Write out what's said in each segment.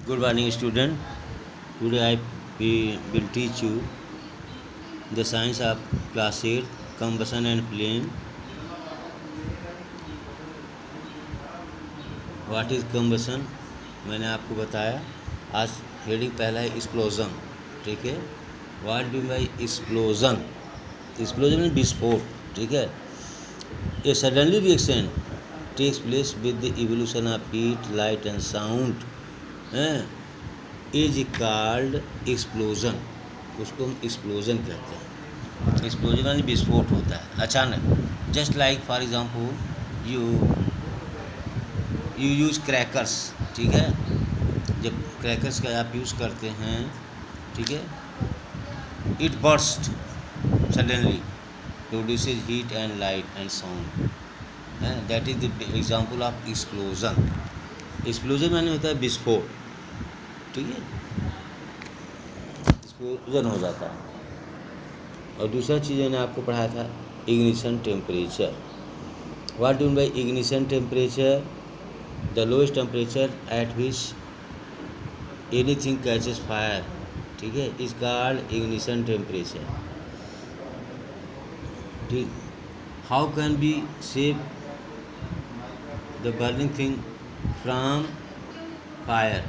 Good morning, student. Today will teach you the science of class 8, combustion and flame. What is combustion? मैंने आपको बताया. आज heading पहला है एक्सप्लोजन. ठीक है. What do you mean by explosion? Explosion means विस्फोट. ठीक है. A suddenly reaction takes place with the evolution of heat, light and sound. Is called explosion. उसको हम एक्सप्लोजन कहते हैं. एक्सप्लोजन यानी विस्फोट होता है अचानक. Just like for example you use crackers. ठीक है. जब क्रैकर्स का आप यूज़ करते हैं, ठीक है, it burst suddenly produces heat and light and sound. That is the example of explosion. Explosion यानी होता है विस्फोट. ठीक है. एक्सप्लोजन हो जाता है. और दूसरा चीज़ मैंने आपको पढ़ाया था ignition temperature. What do by ignition temperature? The lowest temperature at which anything catches fire. ठीक है. Is called ignition temperature. ठीक. How can be save the burning thing from fire?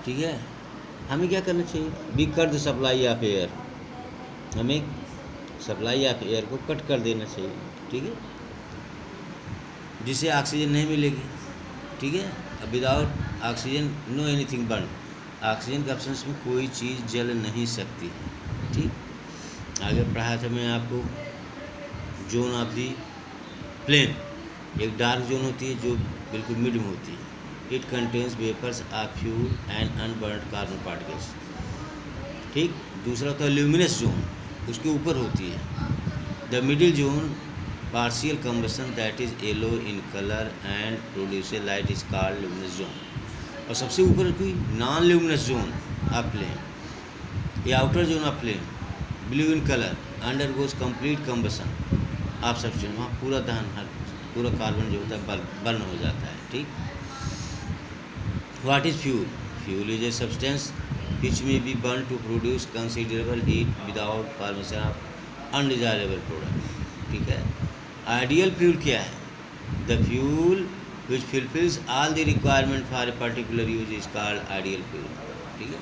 ठीक है. हमें क्या करना चाहिए? Be cut the supply of air. हमें सप्लाई ऑफ एयर को कट कर देना चाहिए. ठीक है. जिससे ऑक्सीजन नहीं मिलेगी. ठीक है. अब without oxygen know anything burn. Oxygen के एब्सेंस में कोई चीज़ जल नहीं सकती है. ठीक. आगे पढ़ाया था मैं आपको जोन ऑफ दी फ्लेम. एक डार्क जोन होती है जो बिल्कुल मिड में होती है. It contains vapours of fuel and unburned carbon particles. ठीक. दूसरा होता है ल्यूमिनस जोन. उसके ऊपर होती है. The middle zone partial combustion that is yellow in colour and produce light is called luminous zone. और सबसे ऊपर कोई non luminous zone of flame. ये outer zone of flame blue in colour undergoes complete combustion of substance. वहाँ पूरा दहन, पूरा carbon जो होता है बर्न हो जाता है. ठीक. What is fuel? Fuel is a substance which may be burned to produce considerable heat without formation of undesirable product. ठीक है. Ideal fuel क्या है? The fuel which fulfills all the requirement for a particular use is called ideal fuel. ठीक है.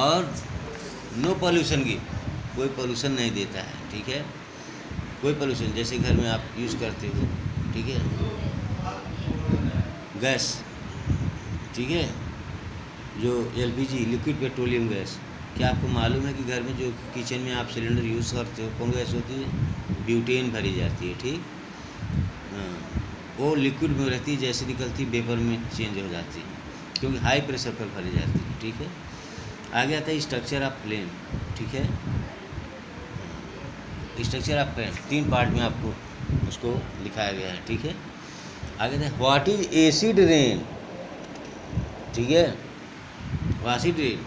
और no pollution give. कोई pollution नहीं देता है. ठीक है. कोई पॉल्यूशन जैसे घर में आप यूज़ करते हो. ठीक है. गैस. ठीक है. जो एलपीजी लिक्विड पेट्रोलियम गैस. क्या आपको मालूम है कि घर में जो किचन में आप सिलेंडर यूज़ करते हो कौन गैस होती है? ब्यूटेन भरी जाती है. ठीक. वो लिक्विड में रहती है, जैसे निकलती वेपर में चेंज हो जाती है क्योंकि हाई प्रेशर पर भरी जाती है. ठीक है. आगे आता है स्ट्रक्चर ऑफ फ्लेम. ठीक है. स्ट्रक्चर ऑफ फ्लेम 3 पार्ट में आपको उसको दिखाया गया है. ठीक है. आगे था व्हाट इज एसिड रेन. ठीक है. Acid rain.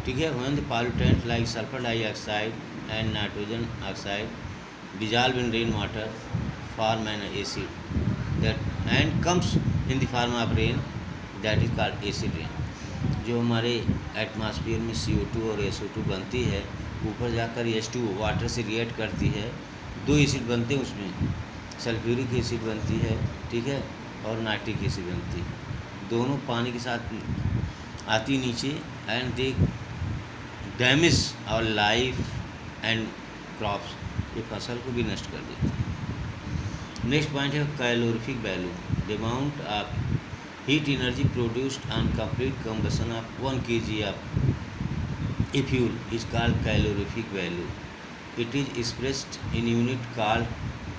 ठीक है. When the pollutant like sulphur dioxide and nitrogen oxide dissolve in rain water form an acid that and comes in the form of rain that is called acid rain. जो हमारे atmosphere में CO2 और SO2 बनती है, ऊपर जाकर H2 water से react करती है. 2 एसिड बनते हैं उसमें. सल्फ्यूरिक एसिड बनती है. ठीक है. और नाइट्रिक एसिड बनती है. दोनों पानी के साथ आती नीचे and they damage our life and crops. ये फसल को भी नष्ट कर देती है. नेक्स्ट पॉइंट है calorific value. The amount of heat energy produced on complete combustion of 1 kg of a fuel is called calorific value. It is expressed in unit called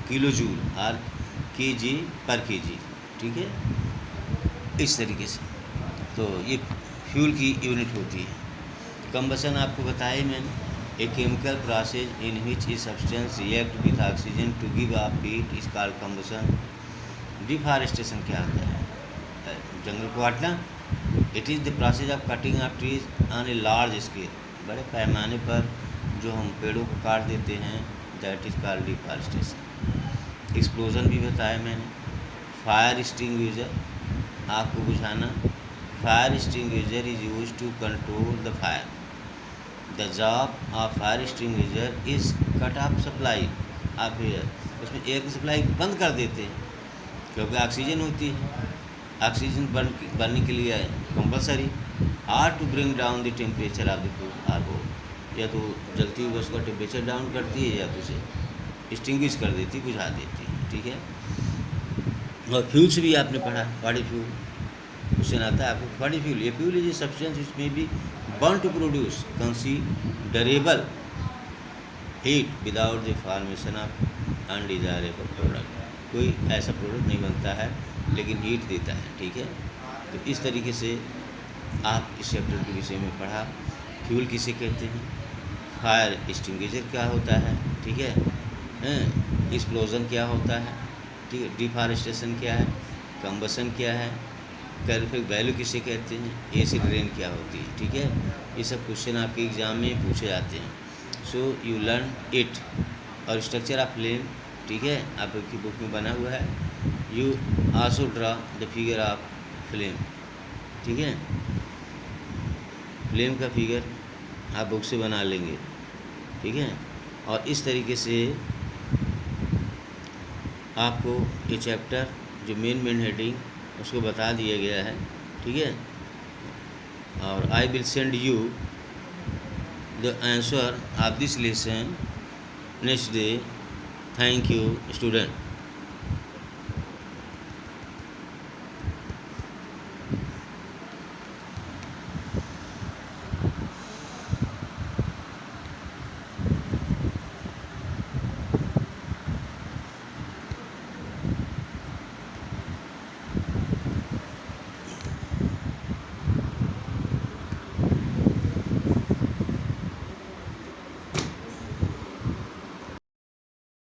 kilojoule और kg पर kg. ठीक है. इस तरीके से तो ये फ्यूल की यूनिट होती है. कम्बसन आपको बताया मैंने. A chemical process in which a substance react with oxygen to give off heat is called combustion. Deforestation क्या होता है? जंगल को काटना. It is the process of cutting of trees on a large scale. बड़े पैमाने पर जो हम पेड़ों को काट देते हैं that is called deforestation. Explosion भी बताया मैंने. फायर एक्सटिंग्विशर आग को बुझाना. Fire extinguisher is use to control the fire. The job of fire extinguisher is cut off supply of air. उसमें एयर की सप्लाई बंद कर देते हैं क्योंकि ऑक्सीजन होती है, ऑक्सीजन बनने के लिए compulsory or to bring down the temperature of the food or both. या तो जलती हुई उसका टेम्परेचर डाउन करती है या तो उसे एक्सटिंग्विश कर देती, बुझा देती है, ठीक है। और फ्यूल्स भी आपने पढ़ा, बॉडी फ्यूल, उससे आता है आपको बॉडी फ्यूल। ये fuel is a substance which may be burn to produce considerable heat without the formation of undesirable product. कोई ऐसा प्रोडक्ट नहीं बनता है लेकिन हीट देता है, ठीक है। तो इस तरीके से आप इस चैप्टर के विषय में पढ़ा। फ्यूल किसे कहते हैं, फायर एक्सटिंग्विशर क्या होता है, ठीक है, एक्सप्लोजन क्या होता है, ठीक है, डिफॉरेस्टेशन क्या है, कंबसन क्या है, कैलोरीफिक वैल्यू किसे कहते हैं, एसिड रेन क्या होती है, ठीक है। ये सब क्वेश्चन आपके एग्जाम में पूछे जाते हैं। So you learn it. और स्ट्रक्चर ऑफ फ्लेम, ठीक है, आपकी बुक में बना हुआ है। You also draw the figure of flame, ठीक है। फ्लेम का फिगर आप बुक से बना लेंगे, ठीक है। और इस तरीके से आपको ये चैप्टर जो मेन हेडिंग उसको बता दिया गया है, ठीक है। और I will send you the answer of this lesson next day. Thank you student.